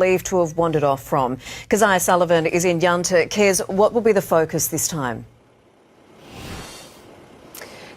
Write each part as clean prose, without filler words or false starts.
believed to have wandered off from. Keziah Sullivan is in Yunta. Kez, what will be the focus this time?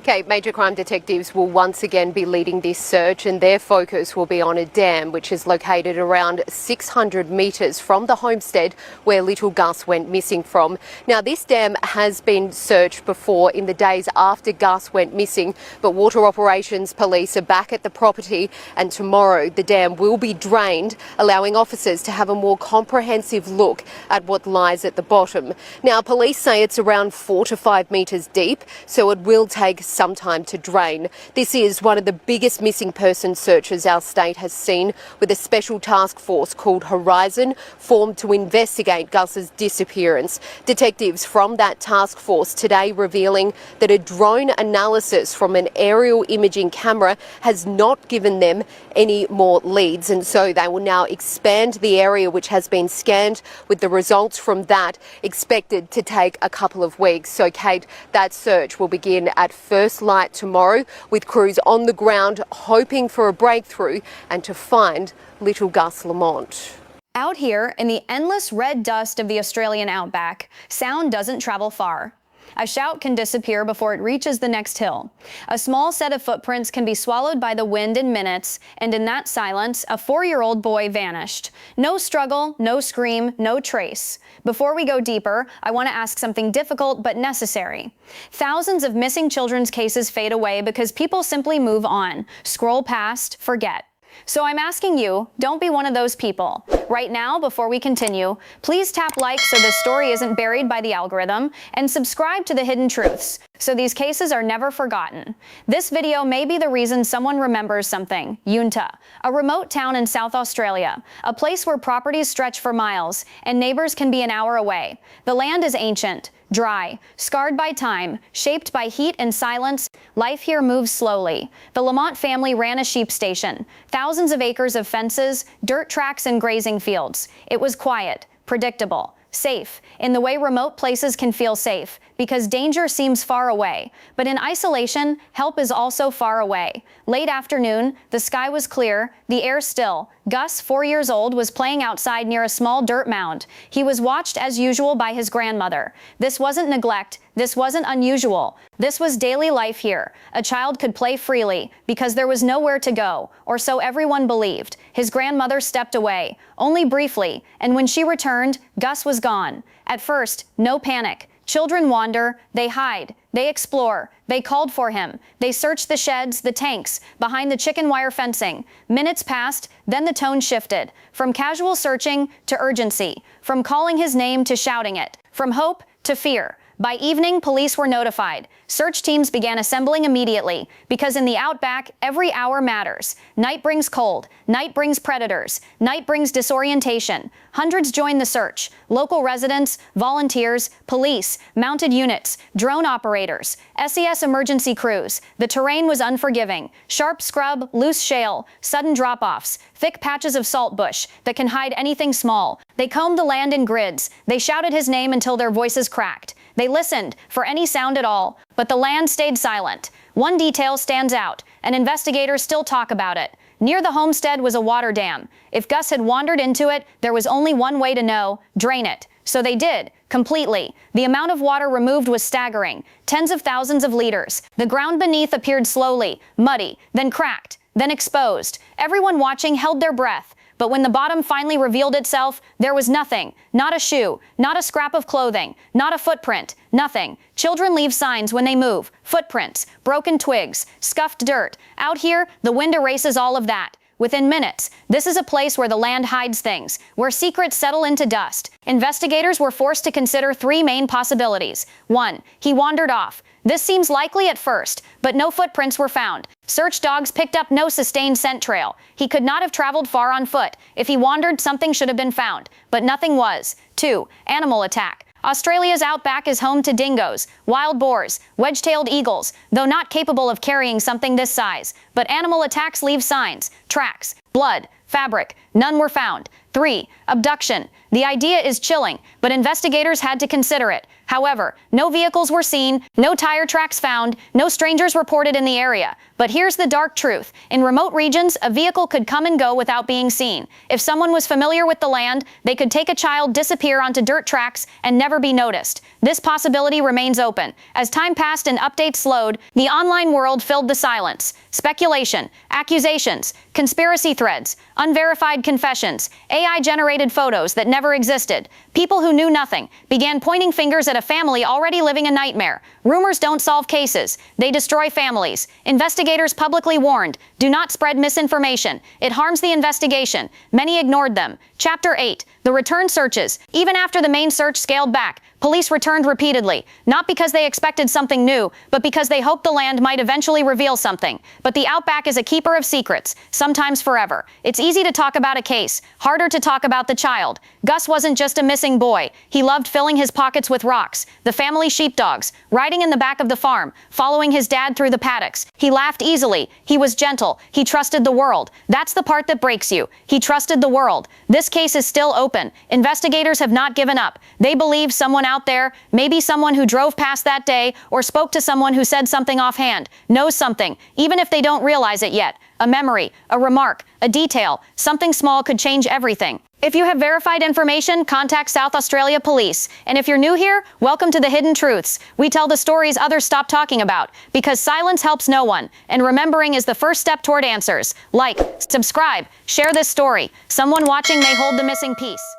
Okay, major crime detectives will once again be leading this search, and their focus will be on a dam which is located around 600 metres from the homestead where little Gus went missing from. Now, this dam has been searched before in the days after Gus went missing, but Water Operations Police are back at the property, and tomorrow the dam will be drained, allowing officers to have a more comprehensive look at what lies at the bottom. Now, police say it's around 4 to 5 metres deep, so it will take some time to drain. This is one of the biggest missing person searches our state has seen, with a special task force called Horizon formed to investigate Gus's disappearance. Detectives from that task force today revealing that a drone analysis from an aerial imaging camera has not given them any more leads, and so they will now expand the area which has been scanned, with the results from that expected to take a couple of weeks. So, Kate, that search will begin at first light tomorrow, with crews on the ground hoping for a breakthrough and to find little Gus Lamont. Out here in the endless red dust of the Australian outback, sound doesn't travel far. A shout can disappear before it reaches the next hill. A small set of footprints can be swallowed by the wind in minutes, and in that silence, a 4-year-old boy vanished. No struggle, no scream, no trace. Before we go deeper, I want to ask something difficult but necessary. Thousands of missing children's cases fade away because people simply move on, scroll past, forget. So I'm asking you, don't be one of those people. Right now, before we continue, please tap like so this story isn't buried by the algorithm, and subscribe to The Hidden Truths, so these cases are never forgotten. This video may be the reason someone remembers something. Yunta, a remote town in South Australia, a place where properties stretch for miles, and neighbors can be an hour away. The land is ancient, dry, scarred by time, shaped by heat and silence. Life here moves slowly. The Lamont family ran a sheep station, thousands of acres of fences, dirt tracks and grazing fields. It was quiet, predictable, safe, in the way remote places can feel safe, because danger seems far away. But in isolation, help is also far away. Late afternoon, the sky was clear, the air still. Gus, 4 years old, was playing outside near a small dirt mound. He was watched as usual by his grandmother. This wasn't neglect. This wasn't unusual. This was daily life here. A child could play freely because there was nowhere to go, or so everyone believed. His grandmother stepped away, only briefly, and when she returned, Gus was gone. At first, no panic. Children wander, they hide, they explore, they called for him. They searched the sheds, the tanks, behind the chicken wire fencing. Minutes passed, then the tone shifted. From casual searching to urgency. From calling his name to shouting it. From hope to fear. By evening, police were notified. Search teams began assembling immediately, because in the outback, every hour matters. Night brings cold. Night brings predators. Night brings disorientation. Hundreds joined the search. Local residents, volunteers, police, mounted units, drone operators, SES emergency crews. The terrain was unforgiving. Sharp scrub, loose shale, sudden drop-offs, thick patches of salt bush that can hide anything small. They combed the land in grids. They shouted his name until their voices cracked. They listened for any sound at all, but the land stayed silent. One detail stands out, and investigators still talk about it. Near the homestead was a water dam. If Gus had wandered into it, there was only one way to know: drain it. So they did, completely. The amount of water removed was staggering, tens of thousands of liters. The ground beneath appeared slowly, muddy, then cracked, then exposed. Everyone watching held their breath. But when the bottom finally revealed itself, there was nothing. Not a shoe, not a scrap of clothing, not a footprint, nothing. Children leave signs when they move, footprints, broken twigs, scuffed dirt. Out here, the wind erases all of that. Within minutes, this is a place where the land hides things, where secrets settle into dust. Investigators were forced to consider 3 main possibilities. 1, he wandered off. This seems likely at first, but no footprints were found. Search dogs picked up no sustained scent trail. He could not have traveled far on foot. If he wandered, something should have been found, but nothing was. 2, animal attack. Australia's outback is home to dingoes, wild boars, wedge-tailed eagles, though not capable of carrying something this size. But animal attacks leave signs, tracks, blood, fabric. None were found. 3. Abduction. The idea is chilling, but investigators had to consider it. However, no vehicles were seen, no tire tracks found, no strangers reported in the area. But here's the dark truth. In remote regions, a vehicle could come and go without being seen. If someone was familiar with the land, they could take a child, disappear onto dirt tracks, and never be noticed. This possibility remains open. As time passed and updates slowed, the online world filled the silence. Speculation, accusations, conspiracy threads, unverified confessions, AI-generated photos that never existed. People who knew nothing began pointing fingers at a family already living a nightmare. Rumors don't solve cases. They destroy families. Investigators publicly warned, do not spread misinformation. It harms the investigation. Many ignored them. Chapter 8. The return searches. Even after the main search scaled back, police returned repeatedly, not because they expected something new, but because they hoped the land might eventually reveal something. But the Outback is a keeper of secrets, sometimes forever. It's easy to talk about a case, harder to talk about the child. Gus wasn't just a missing boy. He loved filling his pockets with rocks, the family sheepdogs, riding in the back of the farm, following his dad through the paddocks. He laughed easily. He was gentle. He trusted the world. That's the part that breaks you. He trusted the world. This case is still open. Investigators have not given up. They believe someone out there, maybe someone who drove past that day or spoke to someone who said something offhand, knows something, even if they don't realize it yet. A memory, a remark, a detail, something small could change everything. If you have verified information, contact South Australia Police. And if you're new here, welcome to the Hidden Truths. We tell the stories others stop talking about, because silence helps no one, and remembering is the first step toward answers. Like, subscribe, share this story. Someone watching may hold the missing piece.